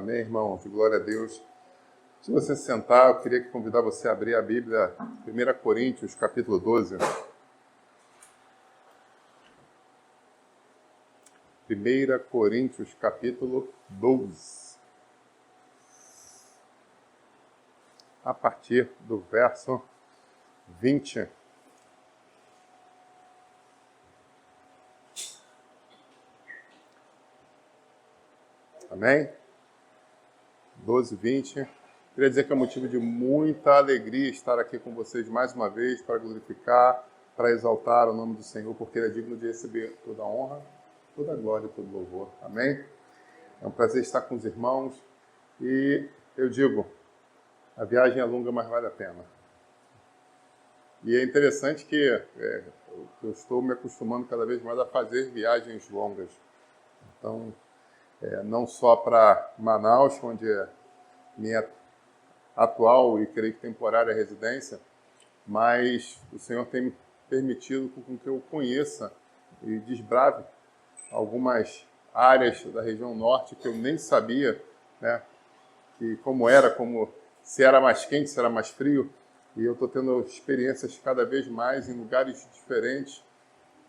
Amém, irmãos? Glória a Deus. Se você sentar, eu queria convidar você a abrir a Bíblia, 1 Coríntios, capítulo 12. 1 Coríntios, capítulo 12. A partir do verso 20. Amém? 12, 20. Queria dizer que é motivo de muita alegria estar aqui com vocês mais uma vez para glorificar, para exaltar o nome do Senhor, porque Ele é digno de receber toda a honra, toda a glória e todo o louvor. Amém? É um prazer estar com os irmãos e eu digo, a viagem é longa, mas vale a pena. E é interessante que eu estou me acostumando cada vez mais a fazer viagens longas. Então, não só para Manaus, onde é minha atual e creio que temporária residência, mas o Senhor tem me permitido com que eu conheça e desbrave algumas áreas da região norte que eu nem sabia, né, como se era mais quente, se era mais frio, e eu estou tendo experiências cada vez mais em lugares diferentes,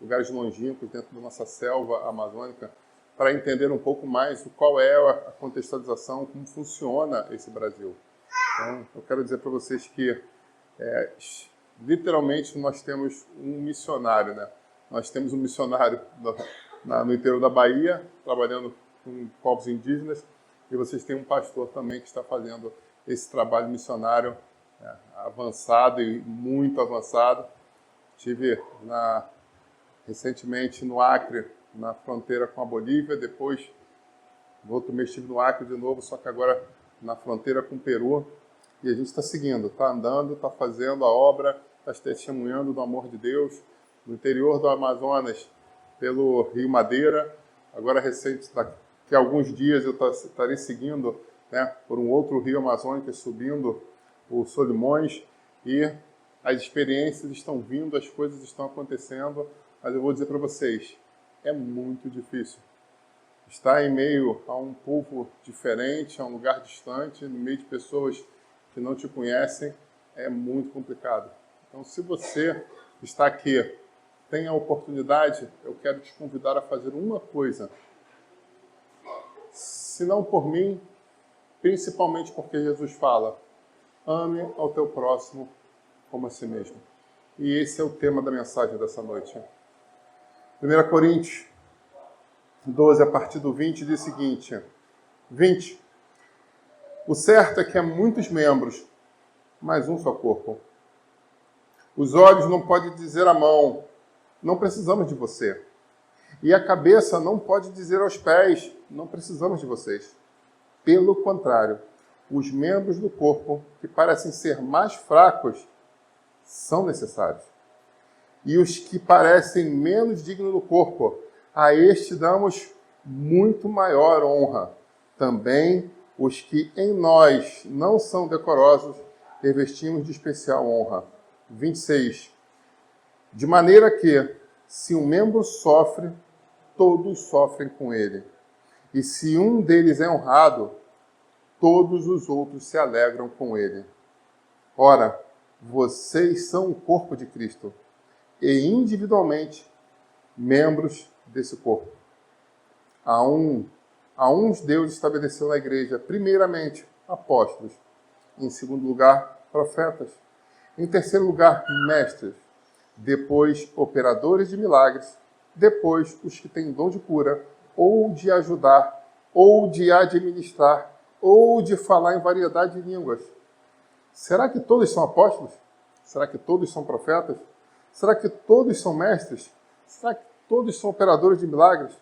lugares longínquos dentro da nossa selva amazônica, para entender um pouco mais qual é a contextualização, como funciona esse Brasil. Então, eu quero dizer para vocês que, literalmente, nós temos um missionário, né? Nós temos um missionário no interior da Bahia, trabalhando com povos indígenas, e vocês têm um pastor também que está fazendo esse trabalho missionário avançado e muito avançado. Estive recentemente no Acre, na fronteira com a Bolívia, depois, no outro mês, estive no Acre de novo, só que agora na fronteira com o Peru, e a gente está seguindo, está andando, está fazendo a obra, está testemunhando do amor de Deus, no interior do Amazonas, pelo Rio Madeira, agora recente, daqui a alguns dias eu estarei seguindo, né, por um outro rio amazônico, subindo o Solimões, e as experiências estão vindo, as coisas estão acontecendo, mas eu vou dizer para vocês, é muito difícil. Estar em meio a um povo diferente, a um lugar distante, no meio de pessoas que não te conhecem, é muito complicado. Então, se você está aqui, tem a oportunidade, eu quero te convidar a fazer uma coisa. Se não por mim, principalmente porque Jesus fala, ame ao teu próximo como a si mesmo. E esse é o tema da mensagem dessa noite. 1 Coríntios 12, a partir do 20, diz o seguinte, 20. O certo é que há muitos membros, mas um só corpo. Os olhos não podem dizer à mão, não precisamos de você. E a cabeça não pode dizer aos pés, não precisamos de vocês. Pelo contrário, os membros do corpo, que parecem ser mais fracos, são necessários. E os que parecem menos dignos do corpo, a este damos muito maior honra. Também os que em nós não são decorosos, revestimos de especial honra. 26. De maneira que, se um membro sofre, todos sofrem com ele. E se um deles é honrado, todos os outros se alegram com ele. Ora, vocês são o corpo de Cristo, e individualmente membros desse corpo. A uns Deus estabeleceu na igreja, primeiramente, apóstolos. Em segundo lugar, profetas. Em terceiro lugar, mestres. Depois, operadores de milagres. Depois, os que têm dom de cura, ou de ajudar, ou de administrar, ou de falar em variedade de línguas. Será que todos são apóstolos? Será que todos são profetas? Será que todos são mestres? Será que todos são operadores de milagres?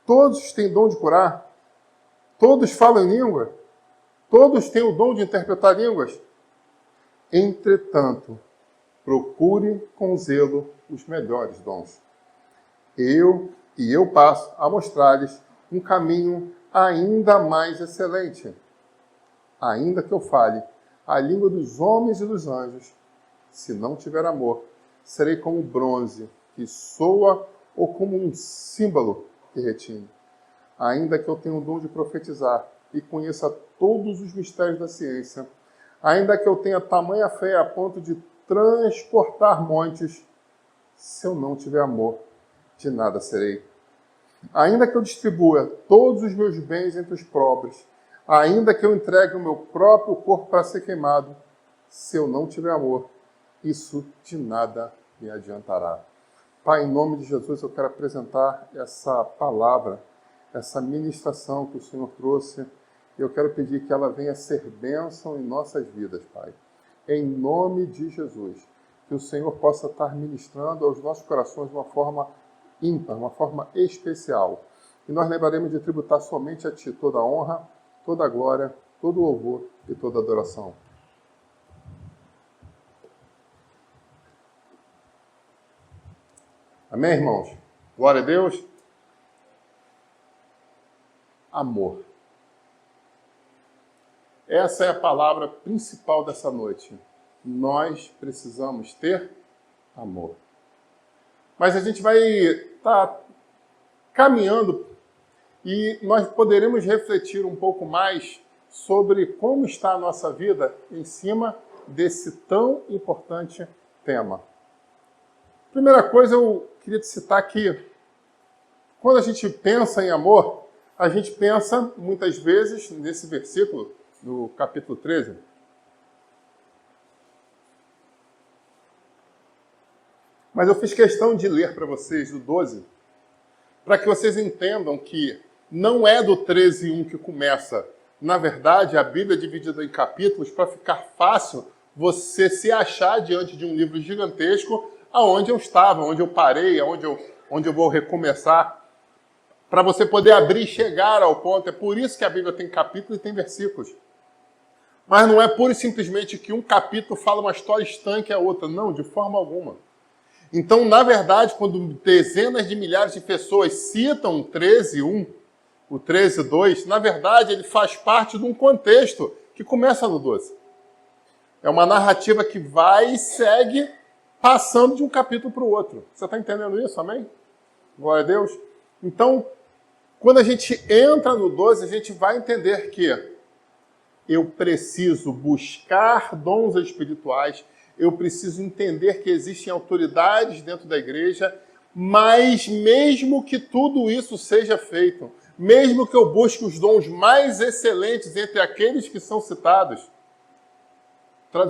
Todos têm dom de curar? Todos falam em língua? Todos têm o dom de interpretar línguas? Entretanto, procure com zelo os melhores dons. Eu passo a mostrar-lhes um caminho ainda mais excelente. Ainda que eu fale a língua dos homens e dos anjos, se não tiver amor, serei como bronze que soa ou como um símbolo que retine. Ainda que eu tenha o dom de profetizar e conheça todos os mistérios da ciência, ainda que eu tenha tamanha fé a ponto de transportar montes, se eu não tiver amor, de nada serei. Ainda que eu distribua todos os meus bens entre os pobres, ainda que eu entregue o meu próprio corpo para ser queimado, se eu não tiver amor, isso de nada me adiantará. Pai, em nome de Jesus, eu quero apresentar essa palavra, essa ministração que o Senhor trouxe. Eu quero pedir que ela venha ser bênção em nossas vidas, Pai. Em nome de Jesus, que o Senhor possa estar ministrando aos nossos corações de uma forma ímpar, uma forma especial. E nós lembraremos de tributar somente a Ti toda a honra, toda a glória, todo o louvor e toda a adoração. Amém, irmãos? Glória a Deus. Amor. Essa é a palavra principal dessa noite. Nós precisamos ter amor. Mas a gente vai estar caminhando e nós poderemos refletir um pouco mais sobre como está a nossa vida em cima desse tão importante tema. Primeira coisa, eu queria te citar que quando a gente pensa em amor, a gente pensa muitas vezes nesse versículo do capítulo 13. Mas eu fiz questão de ler para vocês do 12, para que vocês entendam que não é do 13:1 que começa. Na verdade, a Bíblia é dividida em capítulos para ficar fácil você se achar diante de um livro gigantesco aonde eu estava, onde eu parei, onde eu vou recomeçar, para você poder abrir e chegar ao ponto. É por isso que a Bíblia tem capítulos e tem versículos. Mas não é pura e simplesmente que um capítulo fala uma história estanque a outra. Não, de forma alguma. Então, na verdade, quando dezenas de milhares de pessoas citam o 13:1, o 13:2, na verdade, ele faz parte de um contexto que começa no 12. É uma narrativa que vai e segue passando de um capítulo para o outro. Você está entendendo isso? Amém? Glória a Deus. Então, quando a gente entra no 12, a gente vai entender que eu preciso buscar dons espirituais, eu preciso entender que existem autoridades dentro da igreja, mas mesmo que tudo isso seja feito, mesmo que eu busque os dons mais excelentes entre aqueles que são citados,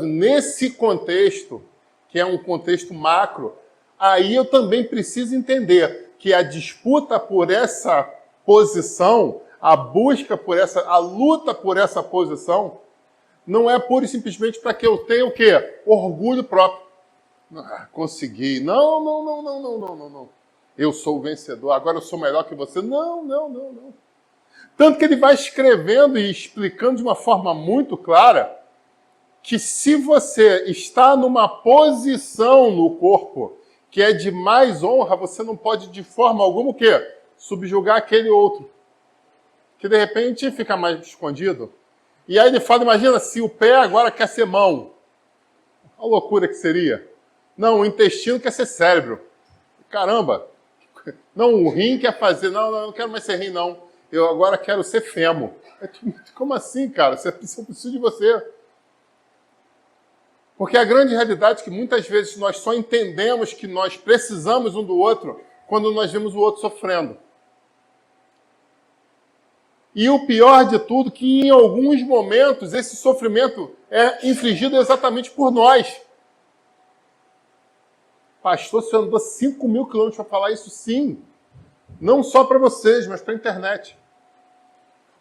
nesse contexto, que é um contexto macro, aí eu também preciso entender que a disputa por essa posição, a busca por a luta por essa posição, não é pura e simplesmente para que eu tenha o quê? Orgulho próprio. Consegui. Não. Eu sou o vencedor, agora eu sou melhor que você. Não. Tanto que ele vai escrevendo e explicando de uma forma muito clara que se você está numa posição no corpo que é de mais honra, você não pode de forma alguma o quê? Subjugar aquele outro, que de repente fica mais escondido. E aí ele fala, imagina se o pé agora quer ser mão. Olha a loucura que seria. Não, o intestino quer ser cérebro. Caramba. Não, o rim quer fazer, não quero mais ser rim, não. Eu agora quero ser fêmur. Como assim, cara? Eu preciso de você. Porque a grande realidade é que muitas vezes nós só entendemos que nós precisamos um do outro quando nós vemos o outro sofrendo. E o pior de tudo é que em alguns momentos esse sofrimento é infligido exatamente por nós. Pastor, você andou 5.000 quilômetros para falar isso? Sim. Não só para vocês, mas para a internet.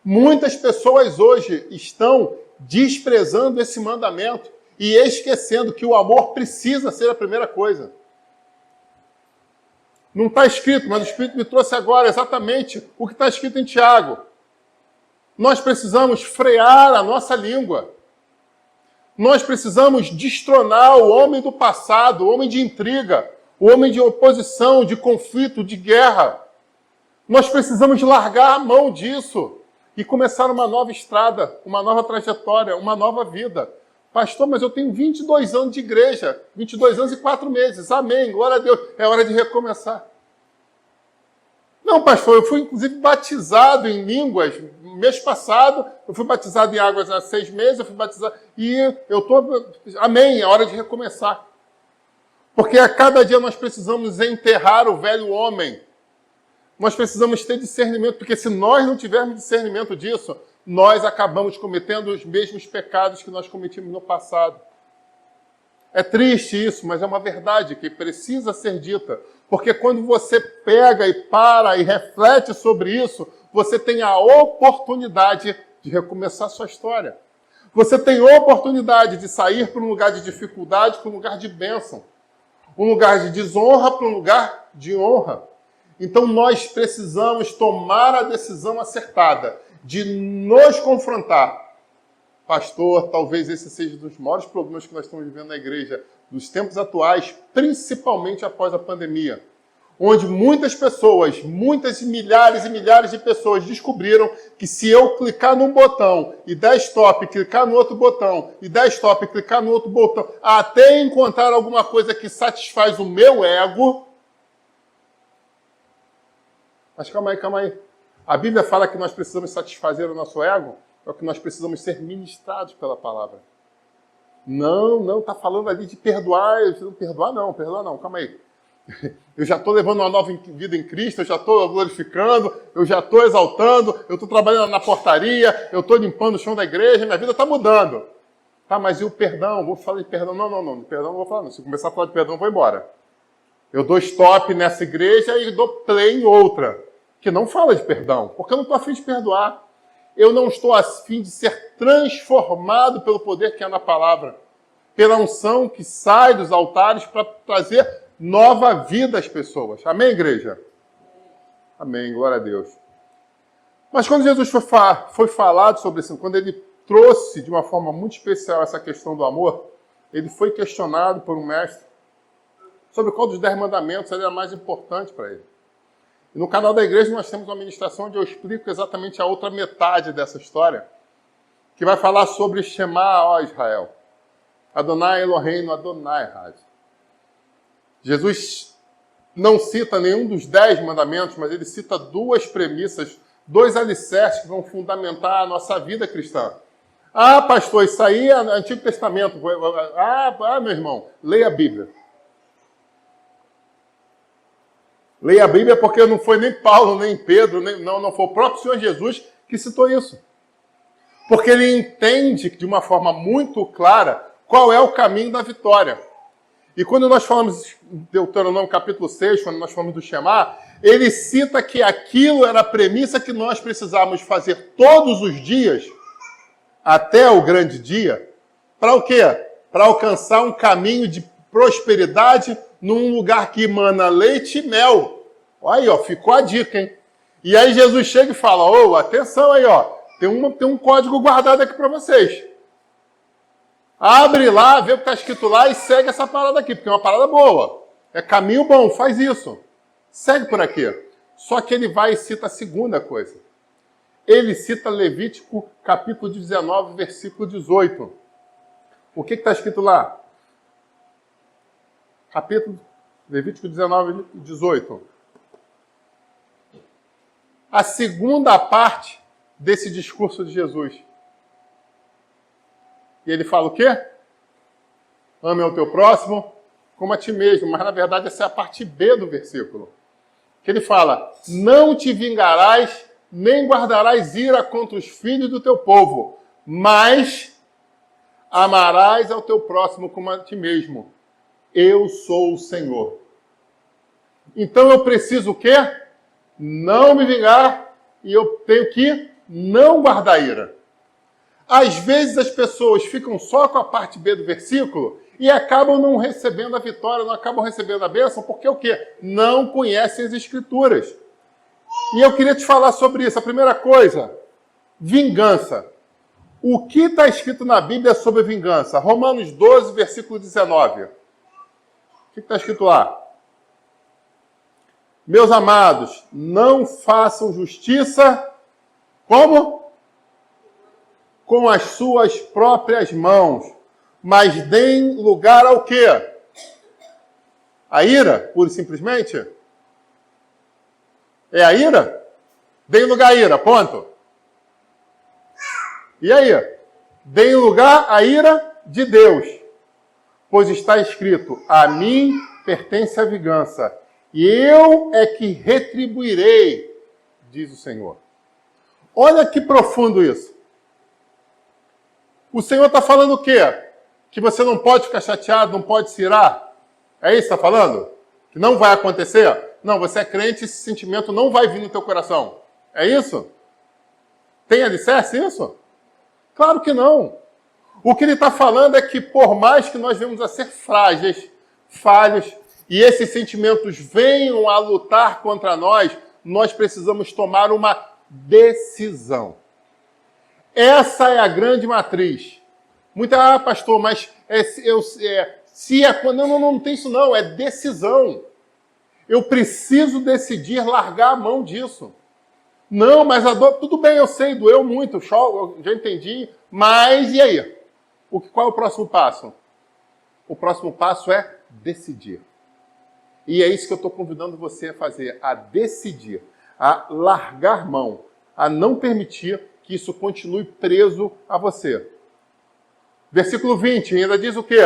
Muitas pessoas hoje estão desprezando esse mandamento e esquecendo que o amor precisa ser a primeira coisa. Não está escrito, mas o Espírito me trouxe agora exatamente o que está escrito em Tiago. Nós precisamos frear a nossa língua. Nós precisamos destronar o homem do passado, o homem de intriga, o homem de oposição, de conflito, de guerra. Nós precisamos largar a mão disso e começar uma nova estrada, uma nova trajetória, uma nova vida. Pastor, mas eu tenho 22 anos de igreja, 22 anos e 4 meses. Amém, glória a Deus. É hora de recomeçar. Não, pastor, eu fui inclusive batizado em línguas mês passado, eu fui batizado em águas há 6 meses, eu fui batizado e eu estou... Amém, é hora de recomeçar. Porque a cada dia nós precisamos enterrar o velho homem. Nós precisamos ter discernimento, porque se nós não tivermos discernimento disso, nós acabamos cometendo os mesmos pecados que nós cometimos no passado. É triste isso, mas é uma verdade que precisa ser dita. Porque quando você pega e para e reflete sobre isso, você tem a oportunidade de recomeçar a sua história. Você tem a oportunidade de sair para um lugar de dificuldade, para um lugar de bênção. Um lugar de desonra para um lugar de honra. Então nós precisamos tomar a decisão acertada de nos confrontar. Pastor, talvez esse seja um dos maiores problemas que nós estamos vivendo na igreja dos tempos atuais, principalmente após a pandemia, onde muitas pessoas, muitas milhares e milhares de pessoas descobriram que se eu clicar num botão e dar stop, clicar no outro botão e dar stop, clicar no outro botão, até encontrar alguma coisa que satisfaz o meu ego. Mas calma aí. A Bíblia fala que nós precisamos satisfazer o nosso ego, é que nós precisamos ser ministrados pela palavra. Não, está falando ali de perdoar. Perdoar não, calma aí. Eu já estou levando uma nova vida em Cristo, eu já estou glorificando, eu já estou exaltando, eu estou trabalhando na portaria, eu estou limpando o chão da igreja, minha vida está mudando. Tá, mas e o perdão? Vou falar de perdão? Não, perdão não vou falar não. Se eu começar a falar de perdão, eu vou embora. Eu dou stop nessa igreja e dou play em outra, que não fala de perdão, porque eu não estou a fim de perdoar. Eu não estou a fim de ser transformado pelo poder que há na palavra, pela unção que sai dos altares para trazer nova vida às pessoas. Amém, igreja? Amém, glória a Deus. Mas quando Jesus foi falado sobre isso, quando ele trouxe de uma forma muito especial essa questão do amor, ele foi questionado por um mestre sobre qual dos 10 mandamentos era mais importante para ele. E no canal da igreja nós temos uma ministração onde eu explico exatamente a outra metade dessa história, que vai falar sobre Shema, ó Israel. Adonai Eloheinu, Adonai Echad. Jesus não cita nenhum dos 10 mandamentos, mas ele cita 2 premissas, 2 alicerces que vão fundamentar a nossa vida cristã. Ah, pastor, isso aí é Antigo Testamento. Meu irmão, leia a Bíblia. Leia a Bíblia porque não foi nem Paulo, nem Pedro, não foi o próprio Senhor Jesus que citou isso. Porque ele entende de uma forma muito clara qual é o caminho da vitória. E quando nós falamos em Deuteronômio capítulo 6, quando nós falamos do Shema, ele cita que aquilo era a premissa que nós precisávamos fazer todos os dias, até o grande dia, para o quê? Para alcançar um caminho de prosperidade num lugar que emana leite e mel. Olha aí, ó, ficou a dica, hein? E aí Jesus chega e fala, atenção aí, ó, tem um código guardado aqui para vocês. Abre lá, vê o que está escrito lá e segue essa parada aqui, porque é uma parada boa. É caminho bom, faz isso. Segue por aqui. Só que ele vai e cita a segunda coisa. Ele cita Levítico capítulo 19, versículo 18. O que está escrito lá? Levítico 19, 18. A segunda parte desse discurso de Jesus. E ele fala o quê? Ame ao teu próximo como a ti mesmo. Mas, na verdade, essa é a parte B do versículo. Que ele fala, não te vingarás, nem guardarás ira contra os filhos do teu povo, mas amarás ao teu próximo como a ti mesmo. Eu sou o Senhor. Então eu preciso o quê? Não me vingar e eu tenho que não guardar ira. Às vezes as pessoas ficam só com a parte B do versículo e acabam não recebendo a vitória, não acabam recebendo a bênção, porque o quê? Não conhecem as Escrituras. E eu queria te falar sobre isso. A primeira coisa, vingança. O que está escrito na Bíblia sobre vingança? Romanos 12, versículo 19. O que está escrito lá? Meus amados, não façam justiça, como? Com as suas próprias mãos, mas deem lugar ao quê? A ira, pura e simplesmente? É a ira? Dê lugar à ira, ponto. E aí? Dê lugar à ira de Deus. Pois está escrito, a mim pertence a vingança, e eu é que retribuirei, diz o Senhor. Olha que profundo isso. O Senhor está falando o quê? Que você não pode ficar chateado, não pode se irar? É isso que está falando? Que não vai acontecer? Não, você é crente, esse sentimento não vai vir no teu coração. É isso? Tem alicerce isso? Claro que não. O que ele está falando é que por mais que nós venhamos a ser frágeis, falhos, e esses sentimentos venham a lutar contra nós, nós precisamos tomar uma decisão. Essa é a grande matriz. Muita, pastor, mas não tem isso não, é decisão. Eu preciso decidir largar a mão disso. Não, mas a dor, tudo bem, eu sei, doeu muito, eu já entendi, mas e aí? Qual é o próximo passo? O próximo passo é decidir. E é isso que eu estou convidando você a fazer, a decidir, a largar mão, a não permitir que isso continue preso a você. Versículo 20 ainda diz o quê?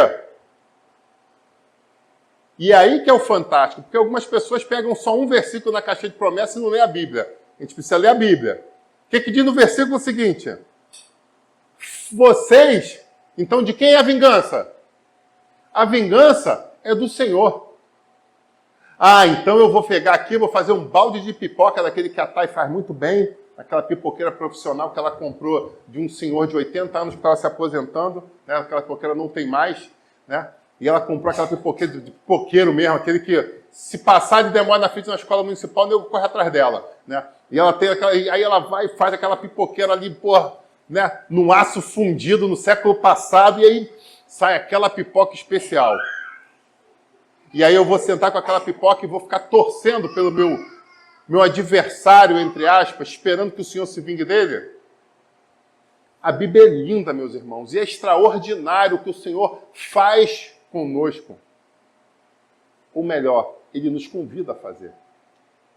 E aí que é o fantástico, porque algumas pessoas pegam só um versículo na caixinha de promessa e não lê a Bíblia. A gente precisa ler a Bíblia. O que diz no versículo seguinte? Vocês, então de quem é a vingança? A vingança é do Senhor. Ah, então eu vou pegar aqui, vou fazer um balde de pipoca daquele que a Thay faz muito bem, aquela pipoqueira profissional que ela comprou de um senhor de 80 anos que estava se aposentando, né? Aquela pipoqueira não tem mais, né? E ela comprou aquela pipoqueira de pipoqueiro mesmo, aquele que se passar de demora na frente da escola municipal, o nego corre atrás dela, né? E ela tem aquela, aí ela vai e faz aquela pipoqueira ali, porra, né? Num aço fundido no século passado, e aí sai aquela pipoca especial. E aí eu vou sentar com aquela pipoca e vou ficar torcendo pelo meu adversário, entre aspas, esperando que o Senhor se vingue dele? A Bíblia é linda, meus irmãos, e é extraordinário o que o Senhor faz conosco. Ou melhor, Ele nos convida a fazer.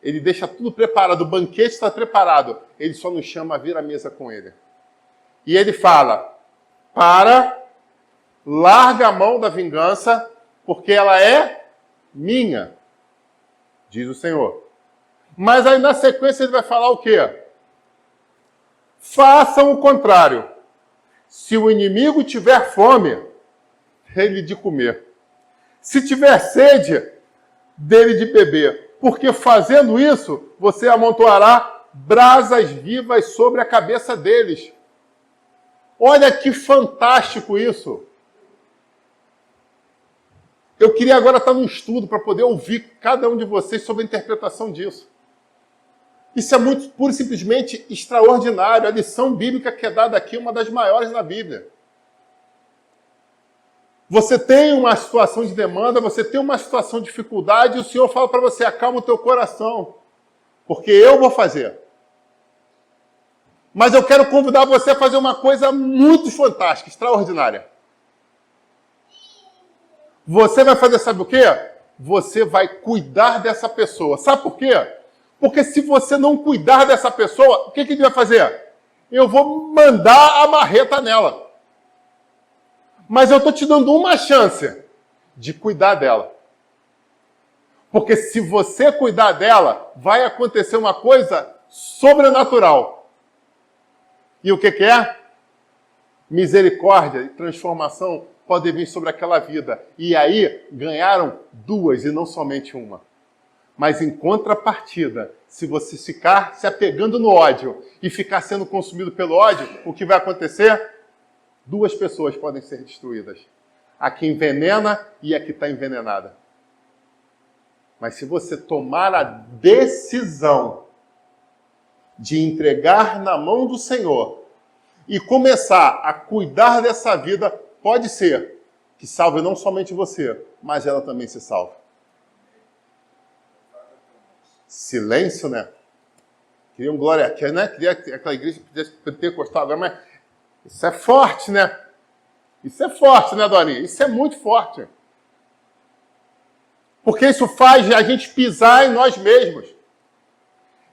Ele deixa tudo preparado, o banquete está preparado. Ele só nos chama a vir à mesa com Ele. E Ele fala, larga a mão da vingança, porque ela é minha, diz o Senhor. Mas aí na sequência ele vai falar o quê? Façam o contrário. Se o inimigo tiver fome, dê-lhe de comer. Se tiver sede, dê-lhe de beber. Porque fazendo isso, você amontoará brasas vivas sobre a cabeça deles. Olha que fantástico isso. Eu queria agora estar num estudo para poder ouvir cada um de vocês sobre a interpretação disso. Isso é muito, pura e simplesmente extraordinário. A lição bíblica que é dada aqui é uma das maiores na Bíblia. Você tem uma situação de demanda, você tem uma situação de dificuldade, e o Senhor fala para você, acalma o teu coração, porque eu vou fazer. Mas eu quero convidar você a fazer uma coisa muito fantástica, extraordinária. Você vai fazer, sabe o quê? Você vai cuidar dessa pessoa. Sabe por quê? Porque se você não cuidar dessa pessoa, o que ele vai fazer? Eu vou mandar a marreta nela. Mas eu estou te dando uma chance de cuidar dela. Porque se você cuidar dela, vai acontecer uma coisa sobrenatural. E o que é? Misericórdia e transformação podem vir sobre aquela vida. E aí ganharam duas e não somente uma. Mas em contrapartida, se você ficar se apegando no ódio e ficar sendo consumido pelo ódio, o que vai acontecer? Duas pessoas podem ser destruídas. A que envenena e a que está envenenada. Mas se você tomar a decisão de entregar na mão do Senhor e começar a cuidar dessa vida, pode ser que salve não somente você, mas ela também se salve. Silêncio, né? Queria um glória aqui, né? Queria aquela igreja pentecostal agora, mas isso é forte, né? Isso é forte, né, Dorinha? Isso é muito forte. Porque isso faz a gente pisar em nós mesmos.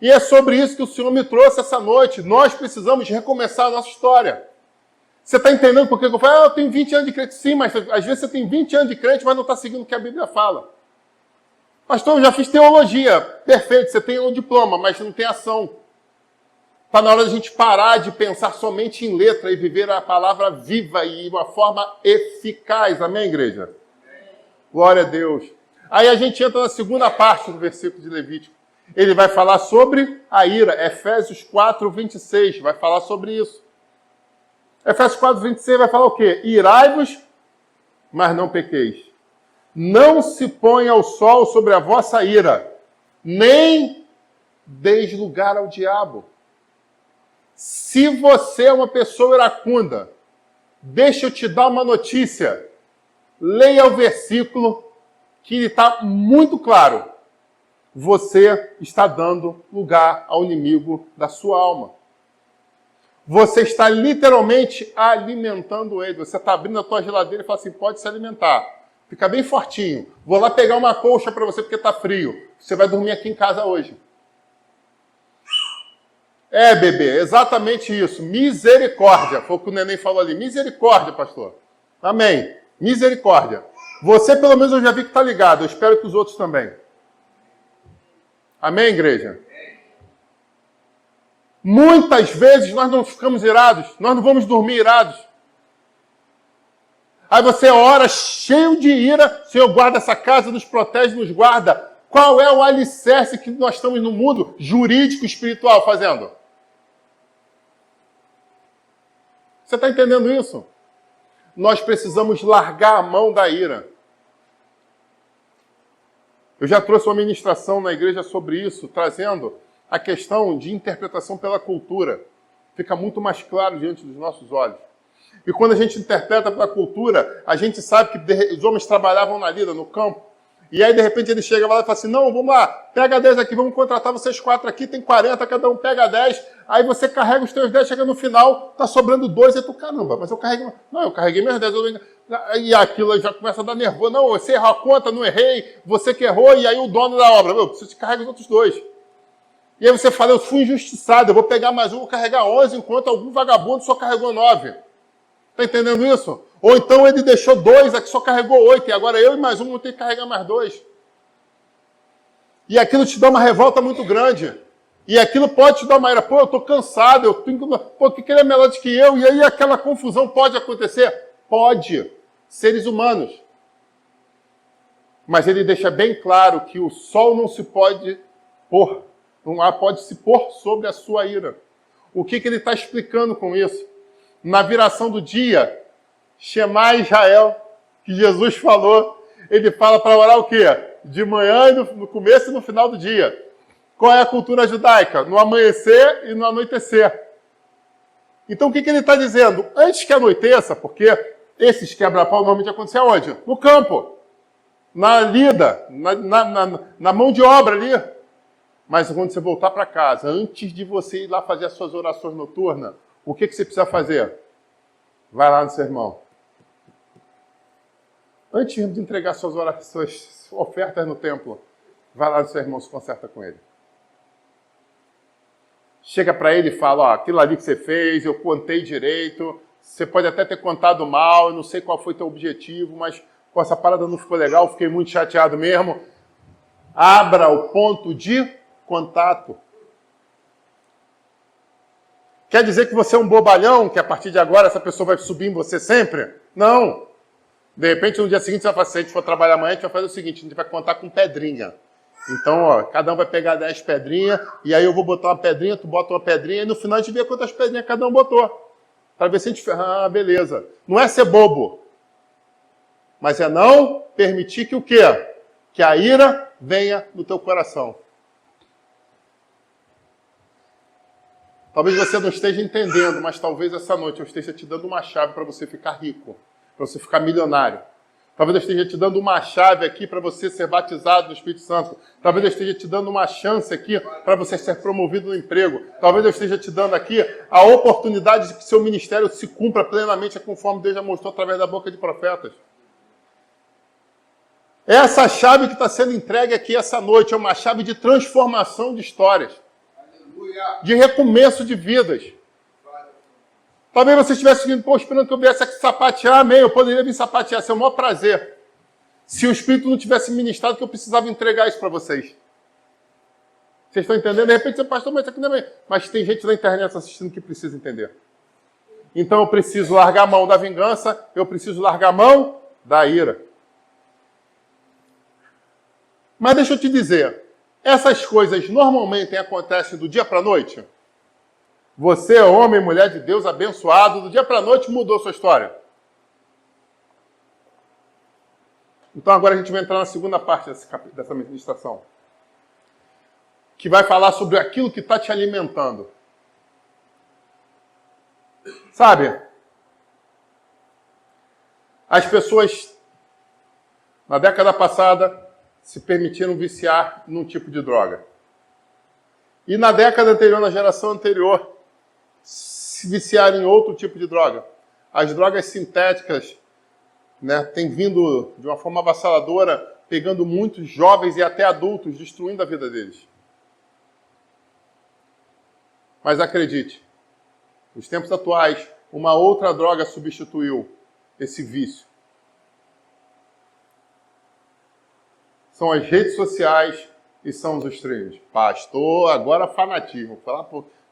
E é sobre isso que o Senhor me trouxe essa noite. Nós precisamos recomeçar a nossa história. Você está entendendo por que eu falo? Eu tenho 20 anos de crente. Sim, mas às vezes você tem 20 anos de crente, mas não está seguindo o que a Bíblia fala. Pastor, eu já fiz teologia. Perfeito, você tem um diploma, mas não tem ação. Está na hora da gente parar de pensar somente em letra e viver a palavra viva e de uma forma eficaz. Amém, igreja? Glória a Deus. Aí a gente entra na segunda parte do versículo de Levítico. Ele vai falar sobre a ira. Efésios 4, 26 vai falar sobre isso. Efésios 4, 26 vai falar o quê? Irai-vos, mas não pequeis. Não se ponha o sol sobre a vossa ira, nem deis lugar ao diabo. Se você é uma pessoa iracunda, deixa eu te dar uma notícia. Leia o versículo que está muito claro. Você está dando lugar ao inimigo da sua alma. Você está literalmente alimentando ele. Você está abrindo a tua geladeira e fala assim, pode se alimentar. Fica bem fortinho. Vou lá pegar uma colcha para você porque está frio. Você vai dormir aqui em casa hoje. É, bebê, exatamente isso. Misericórdia. Foi o que o neném falou ali. Misericórdia, pastor. Amém. Misericórdia. Você, pelo menos, eu já vi que está ligado. Eu espero que os outros também. Amém, igreja? Muitas vezes nós não ficamos irados. Nós não vamos dormir irados. Aí você ora cheio de ira. Senhor, guarda essa casa, nos protege, nos guarda. Qual é o alicerce que nós estamos no mundo jurídico, espiritual, fazendo? Você está entendendo isso? Nós precisamos largar a mão da ira. Eu já trouxe uma ministração na igreja sobre isso, trazendo a questão de interpretação pela cultura. Fica muito mais claro diante dos nossos olhos. E quando a gente interpreta pela cultura, a gente sabe que os homens trabalhavam na lida, no campo. E aí, de repente, ele chega lá e fala assim, não, vamos lá, pega 10 aqui, vamos contratar vocês 4 aqui, tem 40, cada um pega 10. Aí você carrega os teus 10, chega no final, tá sobrando 2, e tu, caramba, mas eu carreguei... Não, eu carreguei meus 10. E aquilo já começa a dar nervoso. Não, você errou a conta, não errei, você que errou, e aí o dono da obra, meu, você carrega os outros 2. E aí você fala, eu fui injustiçado, eu vou pegar mais um, vou carregar 11, enquanto algum vagabundo só carregou 9. Tá entendendo isso? Ou então ele deixou 2, aqui só carregou 8, e agora eu e mais um vou ter que carregar mais 2. E aquilo te dá uma revolta muito grande. E aquilo pode te dar uma ira. Pô, eu tô cansado, eu tenho que... Pô, que ele é melhor do que eu? E aí aquela confusão pode acontecer? Pode. Seres humanos. Mas ele deixa bem claro que o sol não se pode pôr. Não pode se pôr sobre a sua ira. O que ele está explicando com isso? Na viração do dia, Shema Israel, que Jesus falou, ele fala para orar o quê? De manhã, no começo e no final do dia. Qual é a cultura judaica? No amanhecer e no anoitecer. Então o que ele está dizendo? Antes que anoiteça, porque esses quebra-pau normalmente acontecem aonde? No campo, na lida, na mão de obra ali. Mas quando você voltar para casa, antes de você ir lá fazer as suas orações noturnas, o que você precisa fazer? Vai lá no seu irmão. Antes de entregar suas ofertas no templo, vai lá no seu irmão, se conserta com ele. Chega para ele e fala, ó, aquilo ali que você fez, eu contei direito, você pode até ter contado mal, eu não sei qual foi teu objetivo, mas pô, essa parada não ficou legal, fiquei muito chateado mesmo. Abra o ponto de contato. Quer dizer que você é um bobalhão, que a partir de agora essa pessoa vai subir em você sempre? Não. De repente, no dia seguinte, você vai fazer, se a gente for trabalhar amanhã, a gente vai fazer o seguinte, a gente vai contar com pedrinha. Então, ó, cada um vai pegar 10 pedrinhas, e aí eu vou botar uma pedrinha, tu bota uma pedrinha, e no final a gente vê quantas pedrinhas cada um botou. Para ver se a gente... Ah, beleza. Não é ser bobo. Mas é não permitir que o quê? Que a ira venha no teu coração. Talvez você não esteja entendendo, mas talvez essa noite eu esteja te dando uma chave para você ficar rico, para você ficar milionário. Talvez eu esteja te dando uma chave aqui para você ser batizado no Espírito Santo. Talvez eu esteja te dando uma chance aqui para você ser promovido no emprego. Talvez eu esteja te dando aqui a oportunidade de que seu ministério se cumpra plenamente conforme Deus já mostrou através da boca de profetas. Essa chave que está sendo entregue aqui essa noite é uma chave de transformação de histórias. de recomeço de vidas. Talvez você estivesse vindo, esperando que eu viesse aqui sapatear, amém, eu poderia vir sapatear, seria o maior prazer. Se o Espírito não tivesse ministrado, que eu precisava entregar isso para vocês. Vocês estão entendendo? De repente você, pastor, mas isso aqui não é... Mas tem gente na internet assistindo que precisa entender. Então eu preciso largar a mão da vingança, eu preciso largar a mão da ira. Mas deixa eu te dizer, essas coisas normalmente acontecem do dia para a noite? Você, homem e mulher de Deus, abençoado, do dia para a noite mudou sua história. Então agora a gente vai entrar na segunda parte dessa ministração, que vai falar sobre aquilo que está te alimentando. Sabe? As pessoas, na década passada, se permitiram viciar num tipo de droga. E na década anterior, na geração anterior, se viciaram em outro tipo de droga. As drogas sintéticas, né, têm vindo de uma forma avassaladora, pegando muitos jovens e até adultos, destruindo a vida deles. Mas acredite, nos tempos atuais, uma outra droga substituiu esse vício. São as redes sociais e são os streams. Pastor, agora fanatismo.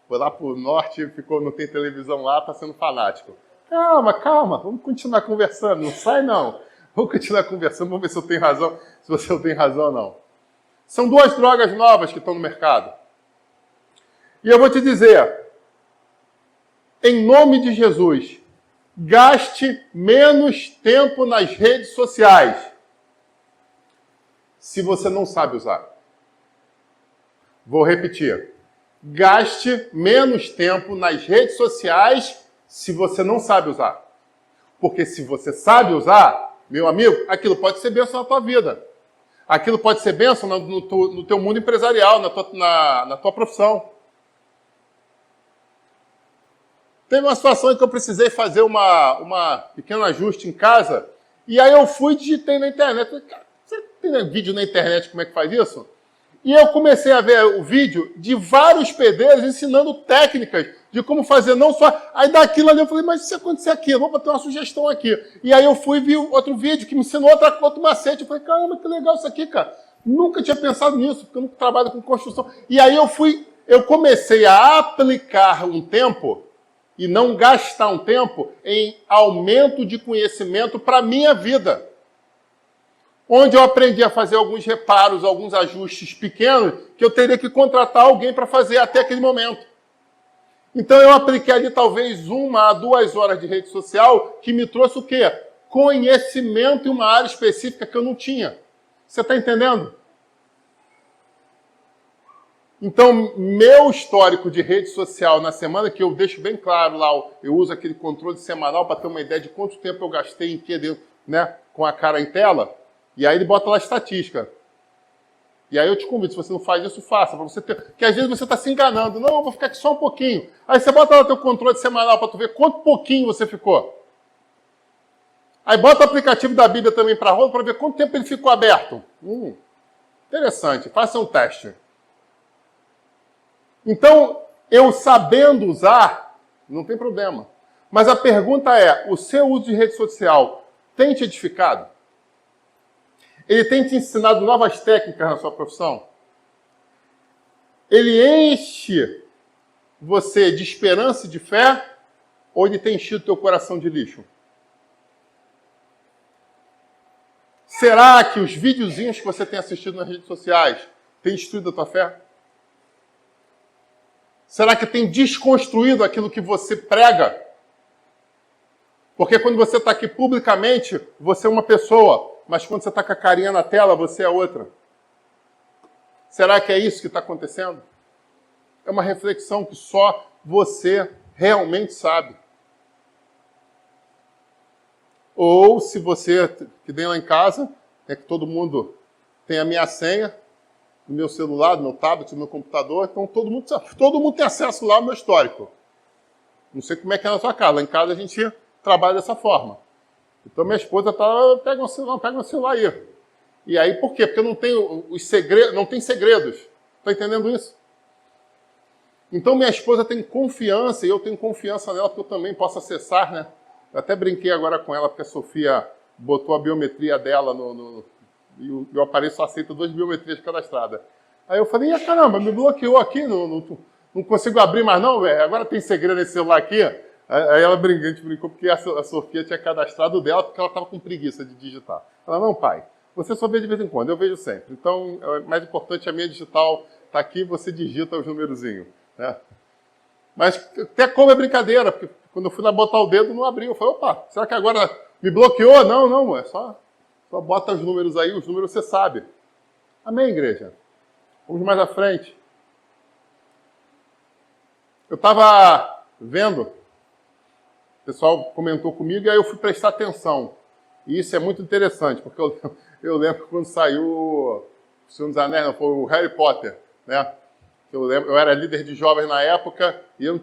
Foi lá pro norte, não tem televisão lá, está sendo fanático. Calma, vamos continuar conversando. Não sai não. Vamos continuar conversando, vamos ver se eu tenho razão, se você tem razão ou não. São duas drogas novas que estão no mercado. E eu vou te dizer, em nome de Jesus, gaste menos tempo nas redes sociais se você não sabe usar. Vou repetir. Gaste menos tempo nas redes sociais se você não sabe usar. Porque se você sabe usar, meu amigo, aquilo pode ser bênção na tua vida. Aquilo pode ser bênção no teu mundo empresarial, na tua profissão. Teve uma situação em que eu precisei fazer uma pequeno ajuste em casa, e aí eu fui e digitei na internet. Falei, cara, você tem vídeo na internet como é que faz isso? E eu comecei a ver o vídeo de vários pedreiros ensinando técnicas de como fazer, não só... Aí daquilo ali eu falei, mas se acontecer aqui, eu vou ter uma sugestão aqui. E aí eu fui e vi outro vídeo que me ensinou outro macete. Eu falei, caramba, que legal isso aqui, cara. Nunca tinha pensado nisso, porque eu não trabalho com construção. E aí eu comecei a aplicar um tempo e não gastar um tempo em aumento de conhecimento para a minha vida. Onde eu aprendi a fazer alguns reparos, alguns ajustes pequenos, que eu teria que contratar alguém para fazer até aquele momento. Então eu apliquei ali talvez 1 a 2 horas de rede social, que me trouxe o quê? Conhecimento em uma área específica que eu não tinha. Você está entendendo? Então, meu histórico de rede social na semana, que eu deixo bem claro lá, eu uso aquele controle semanal para ter uma ideia de quanto tempo eu gastei em que, né, com a cara em tela. E aí ele bota lá a estatística. E aí eu te convido, se você não faz isso, faça. Para você ter... Porque às vezes você está se enganando. Não, eu vou ficar aqui só um pouquinho. Aí você bota lá o teu controle semanal para tu ver quanto pouquinho você ficou. Aí bota o aplicativo da Bíblia também para roda para ver quanto tempo ele ficou aberto. Interessante, faça um teste. Então, eu sabendo usar, não tem problema. Mas a pergunta é, o seu uso de rede social tem te edificado? Ele tem te ensinado novas técnicas na sua profissão? Ele enche você de esperança e de fé? Ou ele tem enchido teu coração de lixo? Será que os videozinhos que você tem assistido nas redes sociais têm destruído a tua fé? Será que tem desconstruído aquilo que você prega? Porque quando você está aqui publicamente, você é uma pessoa. Mas quando você está com a carinha na tela, você é outra. Será que é isso que está acontecendo? É uma reflexão que só você realmente sabe. Ou se você, que tem lá em casa, é que todo mundo tem a minha senha, do meu celular, do meu tablet, do meu computador, então todo mundo tem acesso lá ao meu histórico. Não sei como é que é na sua casa. Lá em casa a gente trabalha dessa forma. Então minha esposa pega um celular aí. E aí por quê? Porque não tem os segredos, não tem segredos. Está entendendo isso? Então minha esposa tem confiança, e eu tenho confiança nela, porque eu também posso acessar, né? Eu até brinquei agora com ela, porque a Sofia botou a biometria dela e o meu aparelho só aceita 2 biometrias cadastradas. Aí eu falei, caramba, me bloqueou aqui, não consigo abrir mais não, velho. Agora tem segredo nesse celular aqui. Aí ela a gente brincou porque a Sofia tinha cadastrado dela, porque ela estava com preguiça de digitar. Ela, não, pai, você só vê de vez em quando, eu vejo sempre. Então, o mais importante, a minha digital está aqui, você digita os numerozinhos. Né? Mas até como é brincadeira, porque quando eu fui lá botar o dedo, não abriu. Eu falei, opa, será que agora me bloqueou? Não, é só bota os números aí, os números você sabe. Amém, igreja? Vamos mais à frente. Eu estava vendo, o pessoal comentou comigo, e aí eu fui prestar atenção. E isso é muito interessante, porque eu lembro quando saiu o Senhor dos Anéis, não, foi o Harry Potter, né? Eu era líder de jovens na época, e eu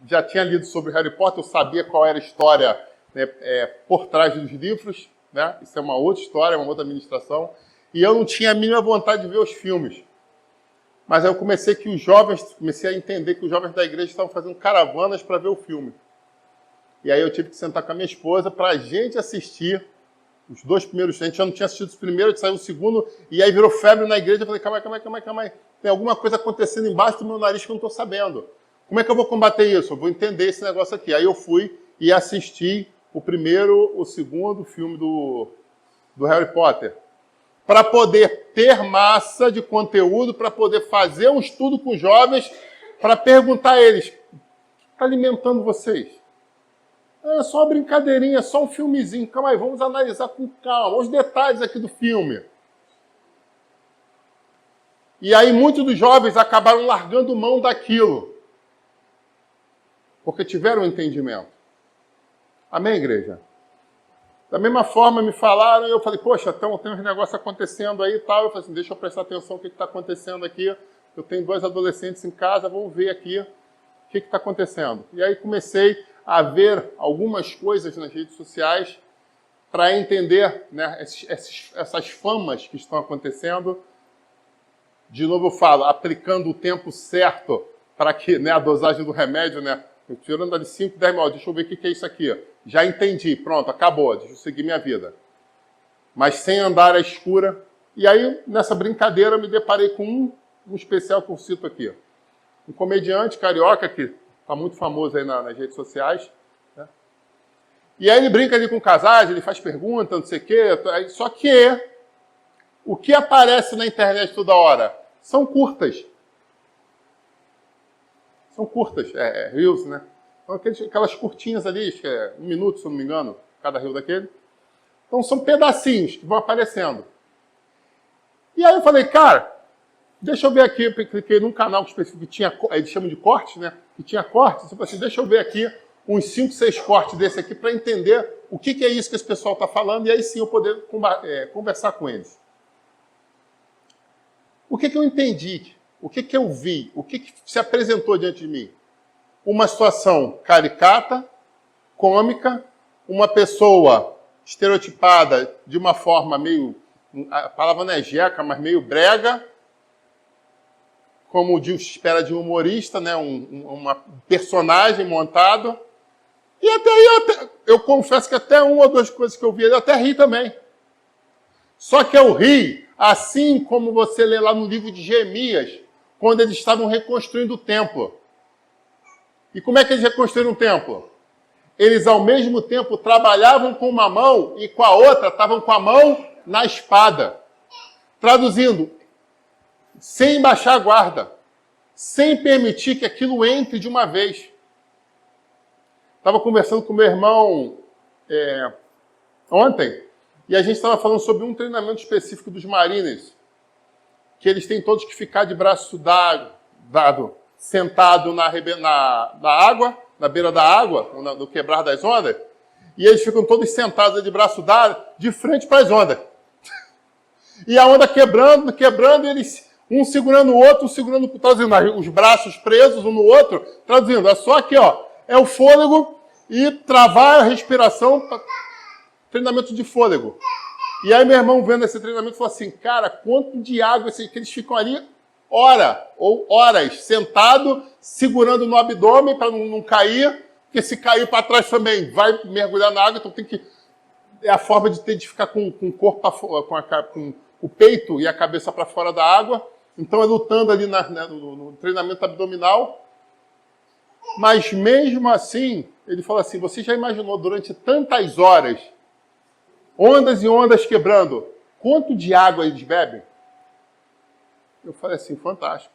já tinha lido sobre Harry Potter, eu sabia qual era a história, né, por trás dos livros, né? Isso é uma outra história, uma outra administração. E eu não tinha a mínima vontade de ver os filmes. Mas aí eu comecei a entender que os jovens da igreja estavam fazendo caravanas para ver o filme. E aí eu tive que sentar com a minha esposa para a gente assistir os 2 primeiros. A gente já não tinha assistido os primeiros, saiu o segundo, e aí virou febre na igreja. Eu falei, calma aí. Tem alguma coisa acontecendo embaixo do meu nariz que eu não estou sabendo. Como é que eu vou combater isso? Eu vou entender esse negócio aqui. Aí eu fui e assisti o primeiro, o segundo filme do Harry Potter, para poder ter massa de conteúdo, para poder fazer um estudo com os jovens, para perguntar a eles, o que está alimentando vocês? É só uma brincadeirinha, é só um filmezinho. Calma aí, vamos analisar com calma os detalhes aqui do filme. E aí muitos dos jovens acabaram largando mão daquilo, porque tiveram um entendimento. Amém, igreja? Da mesma forma, me falaram, e eu falei, poxa, então tem uns negócios acontecendo aí e tal. Eu falei assim, deixa eu prestar atenção no que está acontecendo aqui. Eu tenho 2 adolescentes em casa, vamos ver aqui o que está acontecendo. E aí comecei a ver algumas coisas nas redes sociais para entender, né, essas famas que estão acontecendo. De novo eu falo, aplicando o tempo certo para que, né, a dosagem do remédio, né, tirando ali 5, 10 mil, deixa eu ver o que é isso aqui. Já entendi, pronto, acabou, deixa eu seguir minha vida. Mas sem andar à escura. E aí, nessa brincadeira, eu me deparei com um especial que eu cito aqui. Um comediante carioca que está muito famoso aí nas redes sociais. Né? E aí ele brinca ali com casais, ele faz perguntas, não sei o quê. Só que o que aparece na internet toda hora são curtas. São curtas, reels, né? Então, aquelas curtinhas ali, acho que é 1 minuto, se eu não me engano, cada reel daquele. Então, são pedacinhos que vão aparecendo. E aí eu falei, cara, deixa eu ver aqui, eu cliquei num canal específico que tinha, eles chamam de corte, né? Que tinha corte. Eu falei assim, deixa eu ver aqui uns 5, 6 cortes desse aqui para entender o que é isso que esse pessoal está falando e aí sim eu poder conversar com eles. O que eu entendi? O que eu vi? O que se apresentou diante de mim? Uma situação caricata, cômica, uma pessoa estereotipada de uma forma meio, a palavra não é jeca, mas meio brega, como se espera de um humorista, né? Um personagem montado. E até aí eu confesso que até 1 ou 2 coisas que eu vi, eu até ri também. Só que eu ri, assim como você lê lá no livro de Jeremias, quando eles estavam reconstruindo o templo. E como é que eles reconstruíram o templo? Eles, ao mesmo tempo, trabalhavam com uma mão e com a outra estavam com a mão na espada. Traduzindo, sem baixar a guarda, sem permitir que aquilo entre de uma vez. Estava conversando com meu irmão ontem, e a gente estava falando sobre um treinamento específico dos Marines, que eles têm todos que ficar de braço dado, sentado na água, na beira da água, no quebrar das ondas, e eles ficam todos sentados de braço dado, de frente para as ondas. E a onda quebrando, eles, um segurando o outro, traduzindo, os braços presos um no outro, traduzindo, é só aqui, ó, é o fôlego e travar a respiração, treinamento de fôlego. E aí meu irmão vendo esse treinamento falou assim, cara, quanto de água que eles ficam ali ou horas sentado, segurando no abdômen para não cair, porque se cair para trás também vai mergulhar na água, então tem que... É a forma de ter de ficar com o corpo, com o peito e a cabeça para fora da água. Então é lutando ali no treinamento abdominal. Mas mesmo assim, ele falou assim, você já imaginou durante tantas horas, ondas e ondas quebrando, quanto de água eles bebem? Eu falei assim, fantástico.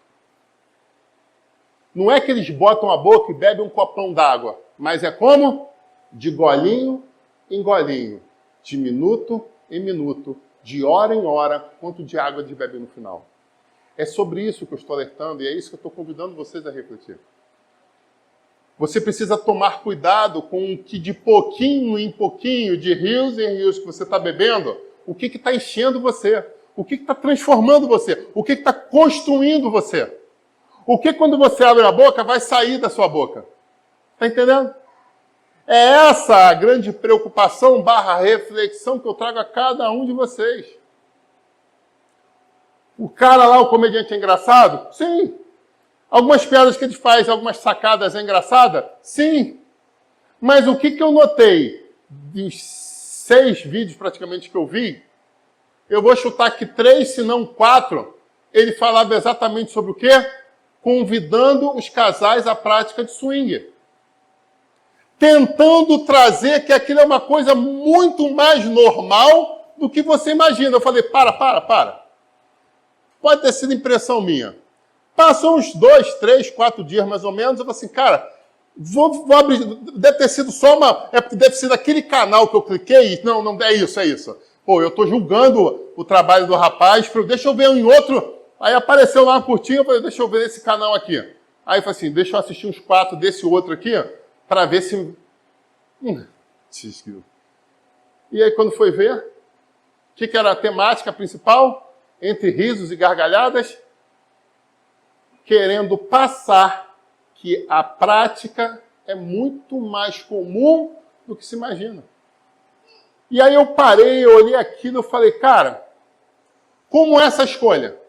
Não é que eles botam a boca e bebem um copão d'água, mas é como? De golinho em golinho, de minuto em minuto, de hora em hora, quanto de água eles bebem no final. É sobre isso que eu estou alertando e é isso que eu estou convidando vocês a refletir. Você precisa tomar cuidado com o que de pouquinho em pouquinho, de rios em rios que você está bebendo, o que está enchendo você, o que está transformando você, o que está construindo você. O que quando você abre a boca vai sair da sua boca. Está entendendo? É essa a grande preocupação / reflexão que eu trago a cada um de vocês. O cara lá, o comediante é engraçado? Sim. Algumas piadas que ele faz, algumas sacadas é engraçada? Sim. Mas o que eu notei dos 6 vídeos praticamente que eu vi, eu vou chutar que 3, se não 4, ele falava exatamente sobre o quê? Convidando os casais à prática de swing. Tentando trazer que aquilo é uma coisa muito mais normal do que você imagina. Eu falei, para. Pode ter sido impressão minha. Passou uns 2, 3, 4 dias mais ou menos, eu falei assim, cara, vou abrir, deve ter sido só deve ser daquele canal que eu cliquei, não, é isso. Pô, eu tô julgando o trabalho do rapaz, deixa eu ver um em outro, aí apareceu lá uma curtinha, eu falei, deixa eu ver esse canal aqui. Aí eu falei assim, deixa eu assistir uns 4 desse outro aqui, para ver se... E aí quando foi ver, o que era a temática principal? Entre risos e gargalhadas, querendo passar que a prática é muito mais comum do que se imagina. E aí eu parei, eu olhei aquilo e falei, cara, como essa escolha?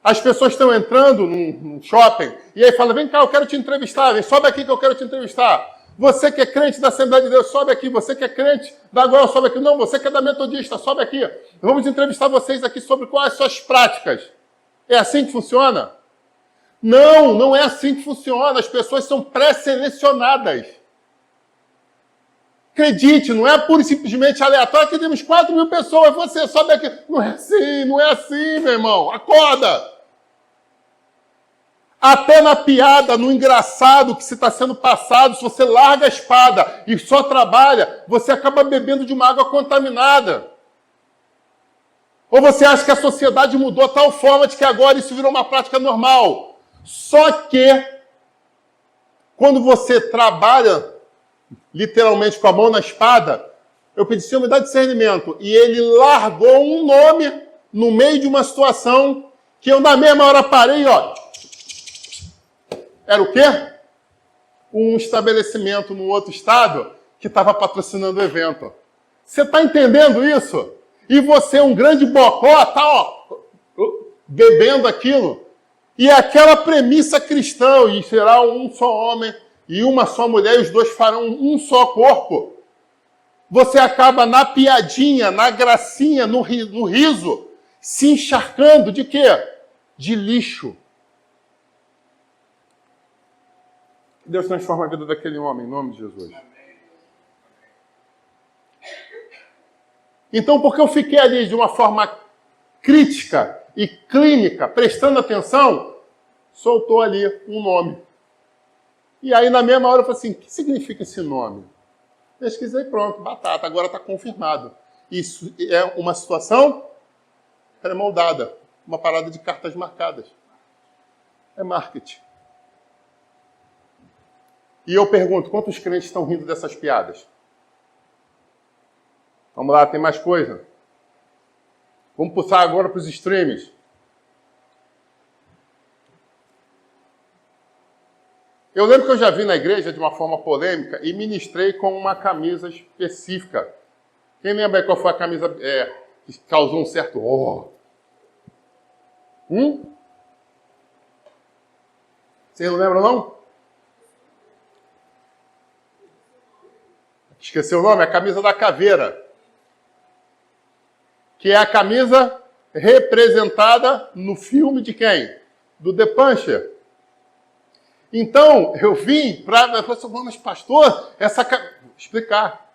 As pessoas estão entrando num shopping e aí falam, vem cá, eu quero te entrevistar, vem, sobe aqui que eu quero te entrevistar. Você que é crente da Assembleia de Deus, sobe aqui. Você que é crente da Goiás, sobe aqui. Não, você que é da Metodista, sobe aqui. Vamos entrevistar vocês aqui sobre quais as suas práticas. É assim que funciona? Não é assim que funciona. As pessoas são pré-selecionadas. Acredite, não é pura e simplesmente aleatório que temos 4.000 pessoas, você sobe aqui. Não é assim, meu irmão. Acorda! Até na piada, no engraçado que se está sendo passado, se você larga a espada e só trabalha, você acaba bebendo de uma água contaminada. Ou você acha que a sociedade mudou de tal forma de que agora isso virou uma prática normal. Só que, quando você trabalha literalmente com a mão na espada, eu pedi, Senhor, me dá discernimento. E ele largou um nome no meio de uma situação que eu na mesma hora parei, ó. Era o quê? Um estabelecimento no outro estado que estava patrocinando o evento. Você está entendendo isso? E você, um grande bocó, tá, bebendo aquilo. E aquela premissa cristã, e será um só homem e uma só mulher, e os dois farão um só corpo. Você acaba na piadinha, na gracinha, no riso, se encharcando de quê? De lixo. Deus transforma a vida daquele homem, em nome de Jesus. Então, porque eu fiquei ali de uma forma crítica e clínica, prestando atenção, soltou ali um nome. E aí, na mesma hora, eu falei assim, o que significa esse nome? Pesquisei, pronto, batata, agora está confirmado. Isso é uma situação pré-moldada, uma parada de cartas marcadas. É marketing. E eu pergunto, quantos crentes estão rindo dessas piadas? Vamos lá, tem mais coisa. Vamos puxar agora para os streams. Eu lembro que eu já vi na igreja de uma forma polêmica e ministrei com uma camisa específica. Quem lembra aí qual foi a camisa que causou um certo... Vocês não lembram, não? Esqueceu o nome? A camisa da caveira. Que é a camisa representada no filme de quem? Do The Punisher. Então, eu vim para... Mas, pastor, explicar.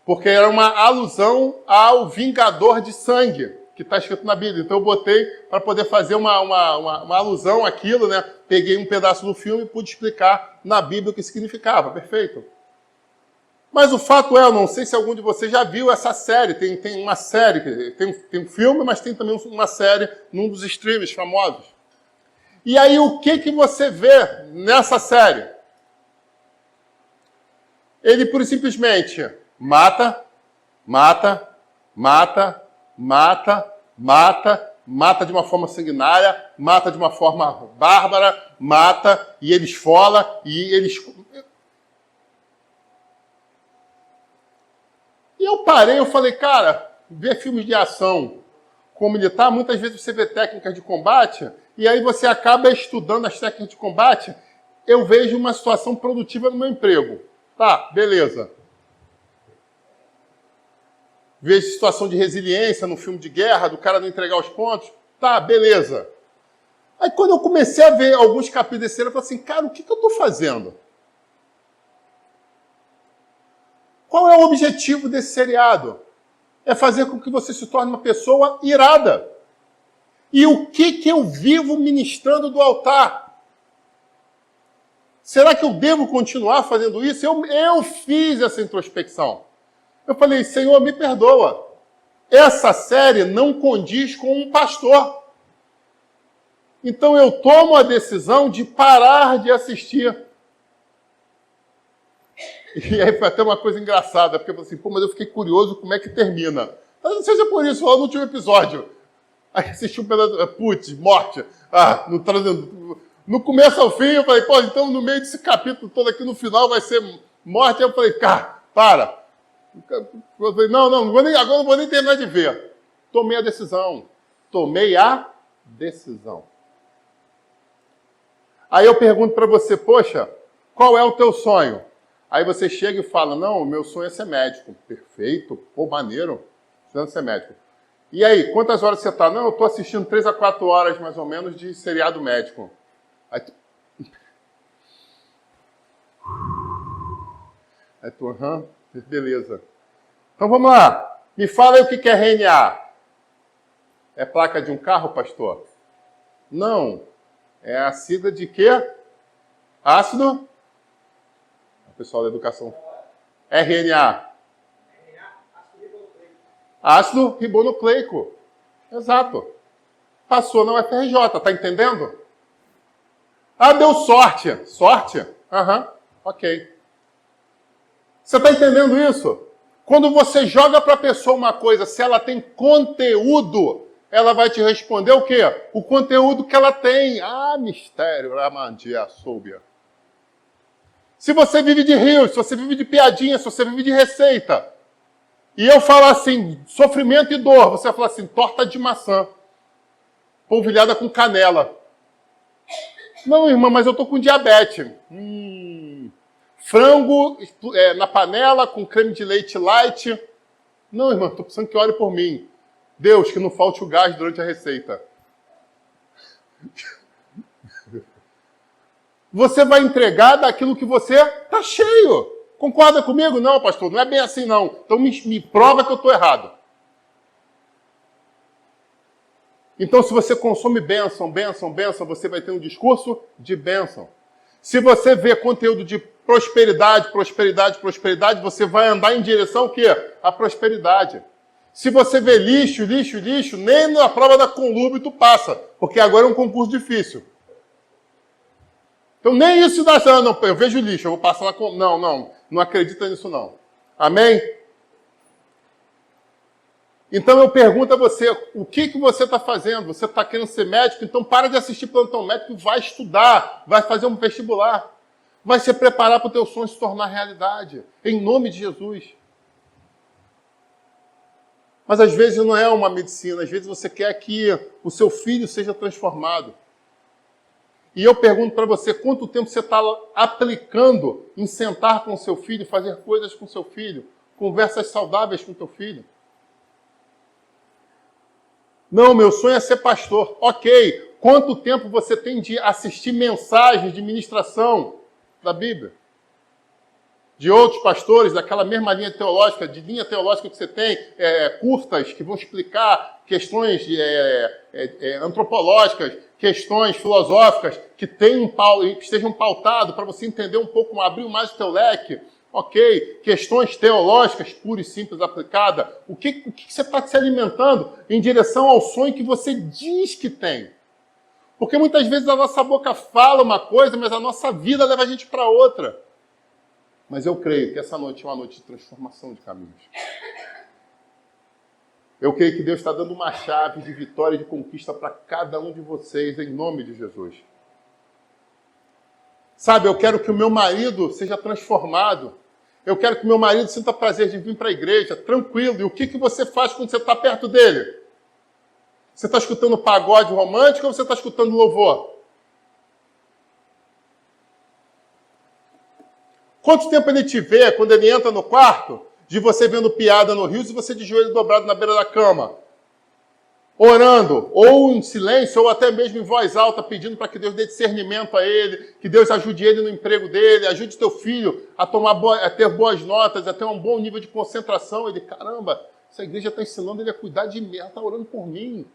Porque era uma alusão ao Vingador de Sangue, que está escrito na Bíblia. Então, eu botei para poder fazer uma alusão àquilo, né? Peguei um pedaço do filme e pude explicar na Bíblia o que significava. Perfeito? Mas o fato é, eu não sei se algum de vocês já viu essa série. Tem uma série, tem um filme, mas tem também uma série num dos streams famosos. E aí, o que você vê nessa série? Ele, pura e simplesmente, mata de uma forma sanguinária, mata de uma forma bárbara, mata, e ele esfola, e eles... E eu parei, eu falei, cara, ver filmes de ação com militar, muitas vezes você vê técnicas de combate, e aí você acaba estudando as técnicas de combate. Eu vejo uma situação produtiva no meu emprego. Tá, beleza. Vejo situação de resiliência no filme de guerra, do cara não entregar os pontos. Tá, beleza. Aí quando eu comecei a ver alguns capítulos desse série, eu falei assim, cara, o que eu estou fazendo? Qual é o objetivo desse seriado? É fazer com que você se torne uma pessoa irada. E o que eu vivo ministrando do altar? Será que eu devo continuar fazendo isso? Eu fiz essa introspecção. Eu falei, Senhor, me perdoa. Essa série não condiz com um pastor. Então eu tomo a decisão de parar de assistir. E aí foi até uma coisa engraçada, porque eu falei assim, mas eu fiquei curioso como é que termina. Mas não seja por isso, no último episódio. Aí assisti um pedaço, putz, morte. No começo ao fim, eu falei, então no meio desse capítulo todo aqui, no final vai ser morte. Aí eu falei, cara, para. Eu falei, agora não vou nem terminar de ver. Tomei a decisão. Aí eu pergunto para você, poxa, qual é o teu sonho? Aí você chega e fala, não, o meu sonho é ser médico. Perfeito, maneiro, sonho é ser médico. E aí, quantas horas você está? Não, eu estou assistindo 3 a 4 horas, mais ou menos, de seriado médico. Aí tu, beleza. Então vamos lá. Me fala aí o que é RNA. É placa de um carro, pastor? Não. É a sigla de quê? Ácido? O pessoal da educação. RNA. Ácido ribonucleico. Exato. Passou na UFRJ, tá entendendo? Ah, deu sorte. Sorte? Ok. Você está entendendo isso? Quando você joga para a pessoa uma coisa, se ela tem conteúdo, ela vai te responder o quê? O conteúdo que ela tem. Ah, mistério, Ramandia, Súbia. Se você vive de rios, se você vive de piadinha, se você vive de receita, e eu falar assim, sofrimento e dor, você vai falar assim, torta de maçã, polvilhada com canela. Não, irmã, mas eu tô com diabetes. Frango na panela com creme de leite light. Não, irmã, tô precisando que ore por mim. Deus, que não falte o gás durante a receita. Você vai entregar daquilo que você tá cheio. Concorda comigo? Não, pastor, não é bem assim não. Então me prova que eu estou errado. Então, se você consome bênção, você vai ter um discurso de bênção. Se você vê conteúdo de prosperidade, você vai andar em direção ao quê? A prosperidade. Se você vê lixo, nem na prova da Conlube tu passa, porque agora é um concurso difícil. Então, nem isso dá certo. Não, eu vejo lixo, eu vou passar lá com... Não acredita nisso não. Amém? Então eu pergunto a você, o que você está fazendo? Você está querendo ser médico? Então para de assistir Plantão Médico e vai estudar, vai fazer um vestibular. Vai se preparar para o teu sonho se tornar realidade. Em nome de Jesus. Mas às vezes não é uma medicina, às vezes você quer que o seu filho seja transformado. E eu pergunto para você, quanto tempo você está aplicando em sentar com seu filho, fazer coisas com seu filho, conversas saudáveis com teu filho? Não, meu sonho é ser pastor. Ok. Quanto tempo você tem de assistir mensagens de ministração da Bíblia? De outros pastores, daquela mesma linha teológica, de linha teológica que você tem, curtas, que vão explicar questões antropológicas, questões filosóficas, que estejam pautadas para você entender um pouco, abrir mais o teu leque. Ok, questões teológicas, pura e simples, aplicada. O que você está se alimentando em direção ao sonho que você diz que tem? Porque muitas vezes a nossa boca fala uma coisa, mas a nossa vida leva a gente para outra. Mas eu creio que essa noite é uma noite de transformação de caminhos. Eu creio que Deus está dando uma chave de vitória e de conquista para cada um de vocês, em nome de Jesus. Sabe, eu quero que o meu marido seja transformado. Eu quero que o meu marido sinta prazer de vir para a igreja, tranquilo. E o que você faz quando você está perto dele? Você está escutando pagode romântico ou você está escutando louvor? Quanto tempo ele te vê quando ele entra no quarto, de você vendo piada no Rio e você de joelho dobrado na beira da cama? Orando, ou em silêncio, ou até mesmo em voz alta, pedindo para que Deus dê discernimento a ele, que Deus ajude ele no emprego dele, ajude teu filho a ter boas notas, a ter um bom nível de concentração. Ele, caramba, essa igreja está ensinando ele a cuidar de mim, ela está orando por mim.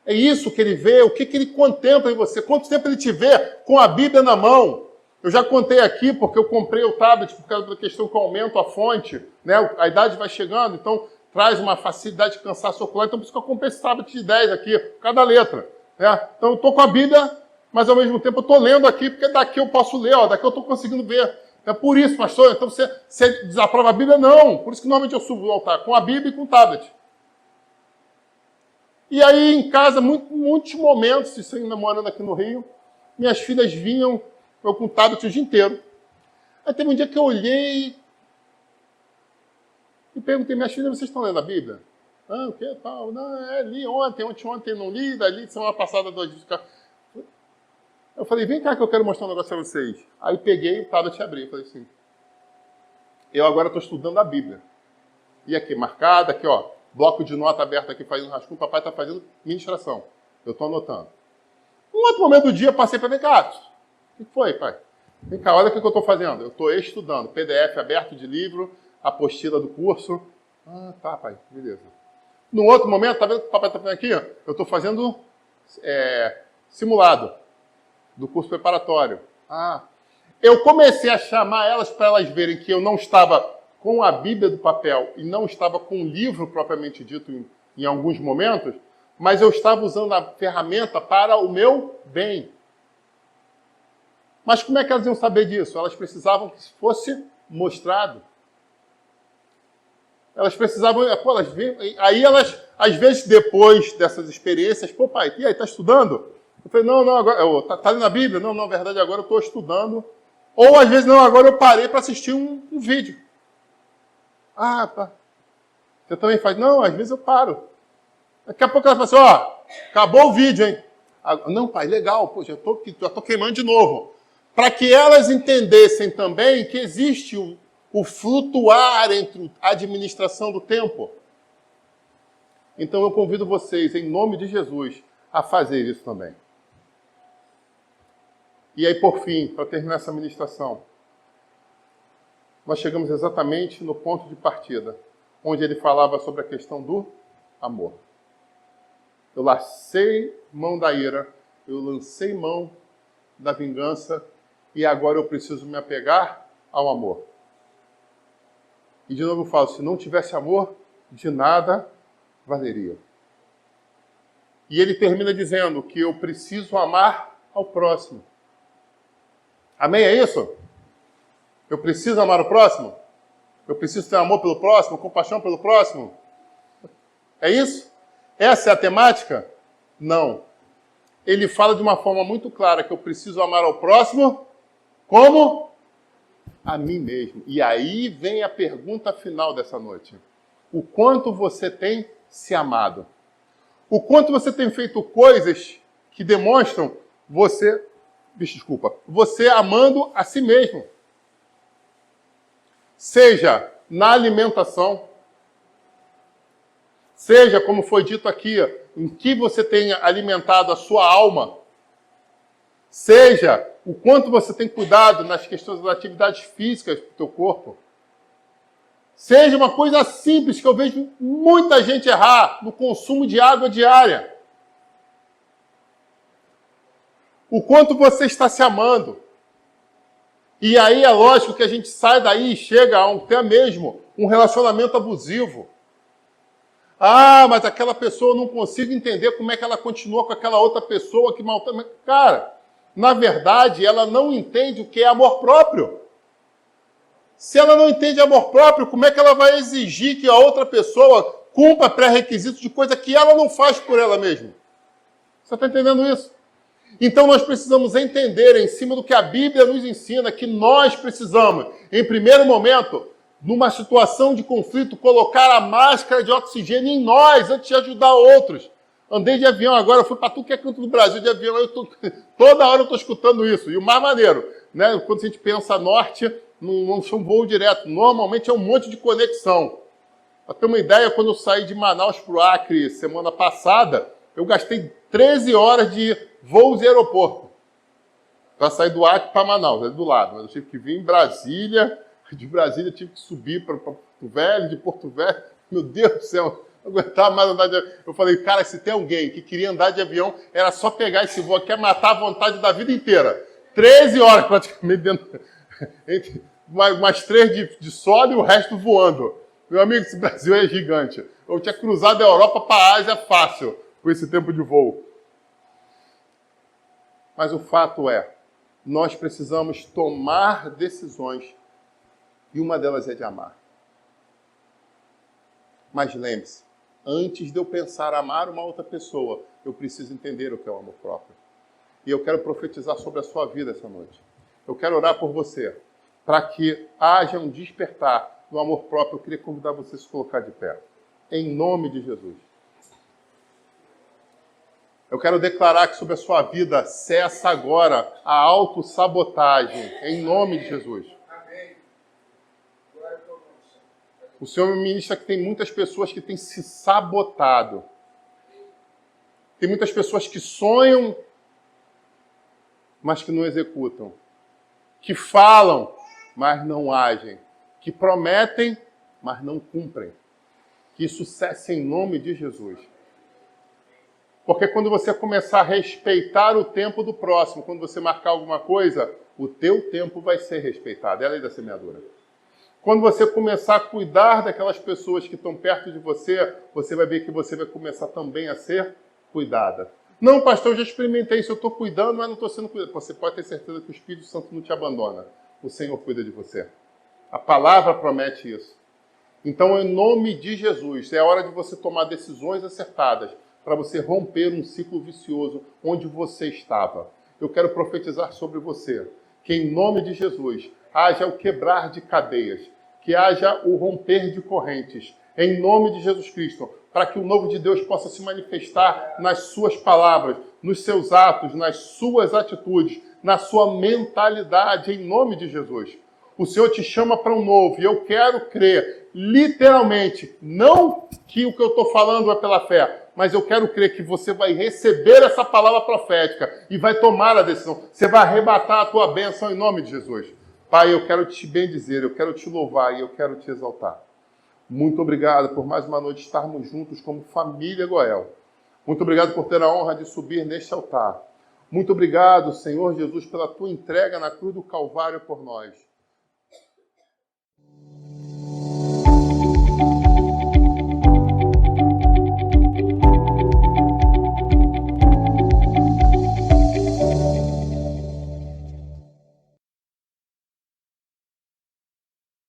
É isso que ele vê, o que ele contempla em você, quanto tempo ele te vê com a Bíblia na mão. Eu já contei aqui, porque eu comprei o tablet por causa da questão que eu aumento a fonte, né? A idade vai chegando, então traz uma facilidade de cansaço ocular, então por isso que eu comprei esse tablet de 10 aqui, cada letra. Né? Então eu estou com a Bíblia, mas ao mesmo tempo eu estou lendo aqui, porque daqui eu posso ler, daqui eu estou conseguindo ver. É por isso, pastor, então você desaprova a Bíblia? Não, por isso que normalmente eu subo no altar, com a Bíblia e com o tablet. E aí em casa, muitos momentos, isso ainda morando aqui no Rio, minhas filhas vinham, eu com o tablet o dia inteiro. Aí teve um dia que eu olhei e perguntei, minhas filhas, vocês estão lendo a Bíblia? Ah, o que tal? Não, li ontem não li, li semana passada 2 dias. Eu falei, vem cá que eu quero mostrar um negócio para vocês. Aí peguei o tablet e abri, falei assim, eu agora estou estudando a Bíblia. E aqui, marcada, aqui ó, bloco de nota aberto aqui, fazendo rascunho, o papai está fazendo ministração. Eu estou anotando. Um outro momento do dia, passei para ver, cá, o que foi, pai? Vem cá, olha o que eu estou fazendo. Eu estou estudando. PDF aberto de livro, apostila do curso. Ah, tá, pai, beleza. No outro momento, tá vendo o que o papai está fazendo aqui? Eu estou fazendo simulado do curso preparatório. Ah, eu comecei a chamar elas para elas verem que eu não estava com a Bíblia do papel e não estava com o livro propriamente dito em alguns momentos, mas eu estava usando a ferramenta para o meu bem. Mas como é que elas iam saber disso? Elas precisavam que fosse mostrado. Elas precisavam... Aí elas, às vezes, depois dessas experiências, pô, pai, e aí, tá estudando? Eu falei, não, agora... Tá lendo a Bíblia? Não, na verdade, agora eu estou estudando. Ou, às vezes, não, agora eu parei para assistir um vídeo. Ah, tá. Você também faz? Não, às vezes eu paro. Daqui a pouco ela fala assim, ó, acabou o vídeo, hein? Não, pai, legal, pô, já tô queimando de novo. Para que elas entendessem também que existe o flutuar entre a administração do tempo. Então eu convido vocês, em nome de Jesus, a fazer isso também. E aí, por fim, para terminar essa ministração, nós chegamos exatamente no ponto de partida, onde ele falava sobre a questão do amor. Eu lancei mão da ira, eu lancei mão da vingança, e agora eu preciso me apegar ao amor. E de novo eu falo, se não tivesse amor, de nada valeria. E ele termina dizendo que eu preciso amar ao próximo. Amém? É isso? Eu preciso amar o próximo? Eu preciso ter amor pelo próximo, compaixão pelo próximo? É isso? Essa é a temática? Não. Ele fala de uma forma muito clara que eu preciso amar ao próximo como? A mim mesmo. E aí vem a pergunta final dessa noite. O quanto você tem se amado? O quanto você tem feito coisas que demonstram você você amando a si mesmo. Seja na alimentação, seja, como foi dito aqui, em que você tenha alimentado a sua alma, seja o quanto você tem cuidado nas questões das atividades físicas do teu corpo, seja uma coisa simples que eu vejo muita gente errar no consumo de água diária. O quanto você está se amando. E aí é lógico que a gente sai daí e chega a até mesmo um relacionamento abusivo. Ah, mas aquela pessoa eu não consigo entender como é que ela continua com aquela outra pessoa que maltrata. Cara, na verdade, ela não entende o que é amor próprio. Se ela não entende amor próprio, como é que ela vai exigir que a outra pessoa cumpra pré-requisitos de coisa que ela não faz por ela mesma? Você está entendendo isso? Então nós precisamos entender, em cima do que a Bíblia nos ensina, que nós precisamos, em primeiro momento, numa situação de conflito, colocar a máscara de oxigênio em nós, antes de ajudar outros. Andei de avião agora, eu fui para tudo que é canto do Brasil de avião, toda hora eu estou escutando isso. E o mais maneiro, né? Quando a gente pensa norte, não é um voo direto, normalmente é um monte de conexão. Para ter uma ideia, quando eu saí de Manaus para o Acre semana passada, eu gastei 13 horas de voos e aeroporto para sair do Acre para Manaus, é do lado. Mas eu tive que vir em Brasília, de Brasília eu tive que subir para Porto Velho, de Porto Velho, meu Deus do céu, não aguentava mais andar de avião. Eu falei, cara, se tem alguém que queria andar de avião, era só pegar esse voo aqui e matar a vontade da vida inteira. 13 horas praticamente dentro, mais 3 de solo e o resto voando. Meu amigo, esse Brasil é gigante. Eu tinha cruzado a Europa para a Ásia fácil com esse tempo de voo. Mas o fato é, nós precisamos tomar decisões e uma delas é de amar. Mas lembre-se, antes de eu pensar amar uma outra pessoa, eu preciso entender o que é o amor próprio. E eu quero profetizar sobre a sua vida essa noite. Eu quero orar por você, para que haja um despertar do amor próprio. Eu queria convidar você a se colocar de pé. Em nome de Jesus. Eu quero declarar que sobre a sua vida cessa agora a autossabotagem, em nome de Jesus. Amém. O Senhor me ministra que tem muitas pessoas que têm se sabotado. Tem muitas pessoas que sonham, mas que não executam. Que falam, mas não agem. Que prometem, mas não cumprem. Que isso cesse em nome de Jesus. Porque quando você começar a respeitar o tempo do próximo, quando você marcar alguma coisa, o teu tempo vai ser respeitado. É a lei da semeadura. Quando você começar a cuidar daquelas pessoas que estão perto de você, você vai ver que você vai começar também a ser cuidada. Não, pastor, eu já experimentei isso, eu estou cuidando, mas não estou sendo cuidado. Você pode ter certeza que o Espírito Santo não te abandona. O Senhor cuida de você. A palavra promete isso. Então, em nome de Jesus, é hora de você tomar decisões acertadas para você romper um ciclo vicioso onde você estava. Eu quero profetizar sobre você que, em nome de Jesus, haja o quebrar de cadeias, que haja o romper de correntes, em nome de Jesus Cristo, para que o novo de Deus possa se manifestar nas suas palavras, nos seus atos, nas suas atitudes, na sua mentalidade, em nome de Jesus. O Senhor te chama para um novo, e eu quero crer, literalmente, não que o que eu estou falando é pela fé, mas eu quero crer que você vai receber essa palavra profética e vai tomar a decisão. Você vai arrebatar a tua bênção em nome de Jesus. Pai, eu quero te bendizer, eu quero te louvar e eu quero te exaltar. Muito obrigado por mais uma noite estarmos juntos como família Goel. Muito obrigado por ter a honra de subir neste altar. Muito obrigado, Senhor Jesus, pela tua entrega na cruz do Calvário por nós.